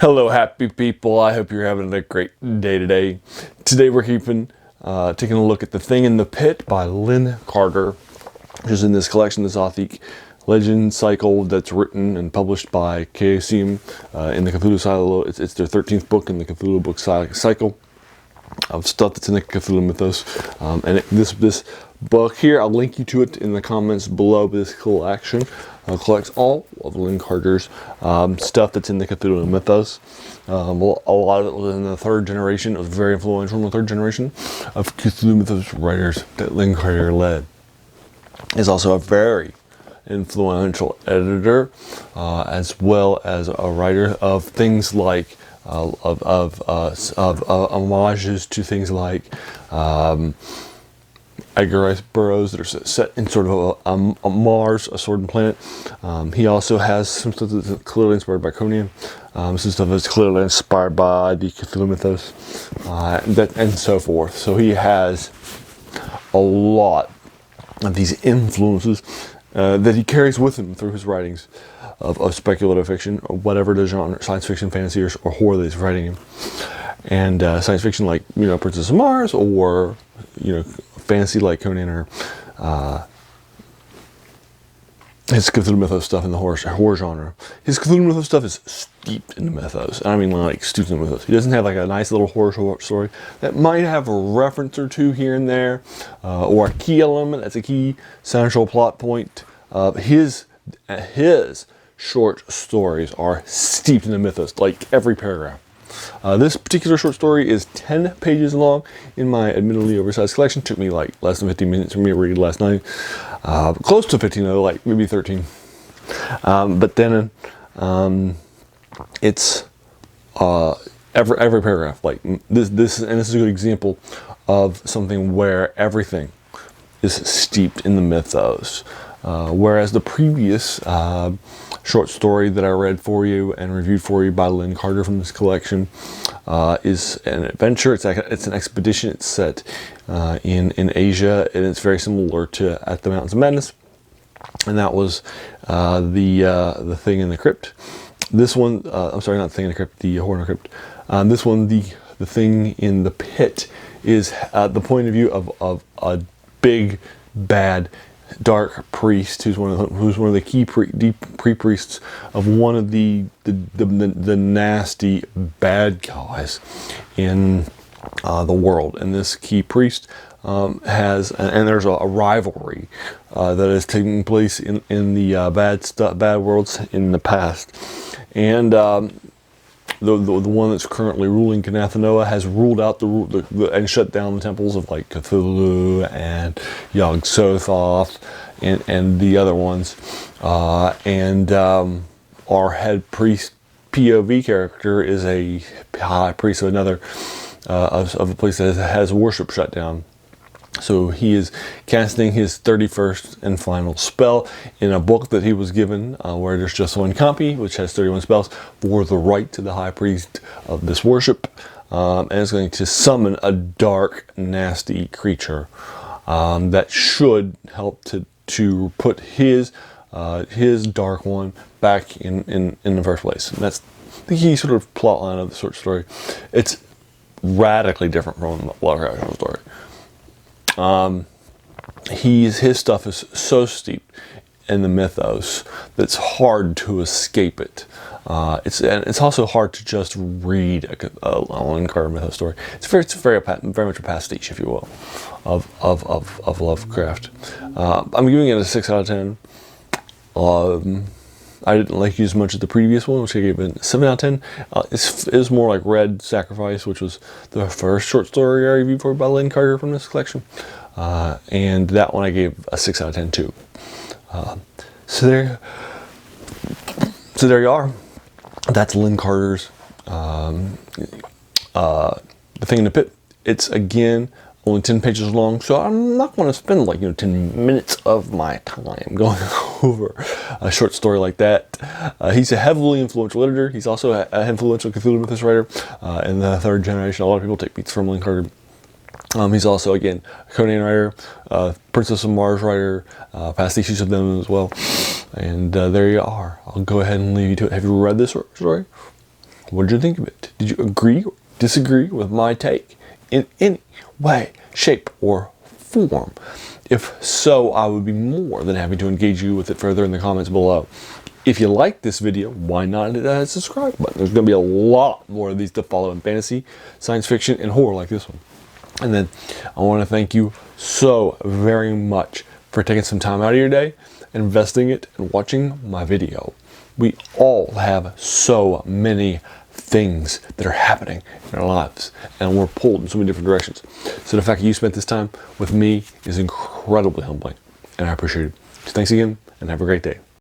Hello, happy people. I hope you're having a great day today. Today we're taking a look at The Thing in the Pit by Lin Carter, which is in this collection, the Xothic Legend Cycle, that's written and published by Chaosium in the Cthulhu Cycle. It's their 13th book in the Cthulhu book cycle of stuff that's in the Cthulhu Mythos. This book here, I'll link you to it in the comments below. This collection collects all of Lin Carter's stuff that's in the Cthulhu Mythos. A lot of it was in the third generation. It was very influential in the third generation of Cthulhu Mythos writers that Lin Carter led. He's also a very influential editor, as well as a writer of things like homages to things like Edgar Rice Burroughs that are set in sort of a Mars, a sword and planet. He also has some stuff that's clearly inspired by Conan, some stuff that's clearly inspired by the Cthulhu Mythos, and so forth. So he has a lot of these influences that he carries with him through his writings of speculative fiction, or whatever the genre, science fiction, fantasy, or horror that he's writing in. And science fiction like, Princess of Mars, or, fantasy like Conan, or his Cthulhu Mythos stuff in the horror genre. His Cthulhu Mythos stuff is steeped in the mythos. I mean, like, steeped in the mythos. He doesn't have like a nice little horror story that might have a reference or two here and there, or a key element that's a key central plot point. His short stories are steeped in the mythos, like every paragraph. This particular short story is 10 pages long in my admittedly oversized collection. It took me like less than 15 minutes for me to read last night. Close to 15 though, like maybe 13. But then it's every paragraph, like this is a good example of something where everything is steeped in the mythos. Whereas the previous short story that I read for you and reviewed for you by Lin Carter from this collection is an adventure. It's an expedition. It's set in Asia, and it's very similar to At the Mountains of Madness. And that was the Thing in the Crypt. This one, I'm sorry, not the Thing in the Crypt, the Horror in the Crypt. This one, the Thing in the Pit, is the point of view of a big, bad, dark priest who's one of the key priests of one of the nasty bad guys in the world. And this key priest has, and there's a rivalry that is taking place in the bad worlds in the past. And the one that's currently ruling Kanathanoa has ruled out and shut down the temples of like Cthulhu and Xothic and the other ones. Our head priest POV character is a high priest of another of a place that has worship shut down. So he is casting his 31st and final spell in a book that he was given, where there's just one copy, which has 31 spells, for the right to the high priest of this worship. And it's going to summon a dark, nasty creature that should help to put his dark one back in the first place. And that's the key sort of plot line of the short story. It's radically different from the Lovecraft story. His stuff is so steep in the mythos that it's hard to escape it. It's also hard to just read a Lin Carter mythos story. It's very much a pastiche, if you will, of Lovecraft. I'm giving it a 6 out of 10. I didn't like you as much as the previous one, which I gave it a 7 out of 10. It's more like Red Sacrifice, which was the first short story I reviewed for by Lin Carter from this collection. And that one I gave a 6 out of 10 too. So there you are. That's Lin Carter's The Thing in the Pit. It's, again, only 10 pages long, so I'm not going to spend 10 minutes of my time going over a short story like that. He's a heavily influential editor. He's also an influential Cthulhu Mythos writer in the third generation. A lot of people take beats from Lin Carter. He's also, again, a Conan writer, Princess of Mars writer, pastiches of them as well. And there you are. I'll go ahead and leave you to it. Have you read this story? What did you think of it? Did you agree or disagree with my take in any way, shape, or form? If so, I would be more than happy to engage you with it further in the comments below. If you like this video, why not hit that subscribe button? There's going to be a lot more of these to follow in fantasy, science fiction, and horror like this one. And then I want to thank you so very much for taking some time out of your day, investing it, and watching my video. We all have so many things that are happening in our lives, and we're pulled in so many different directions. So the fact that you spent this time with me is incredibly humbling, and I appreciate it. So thanks again, and have a great day.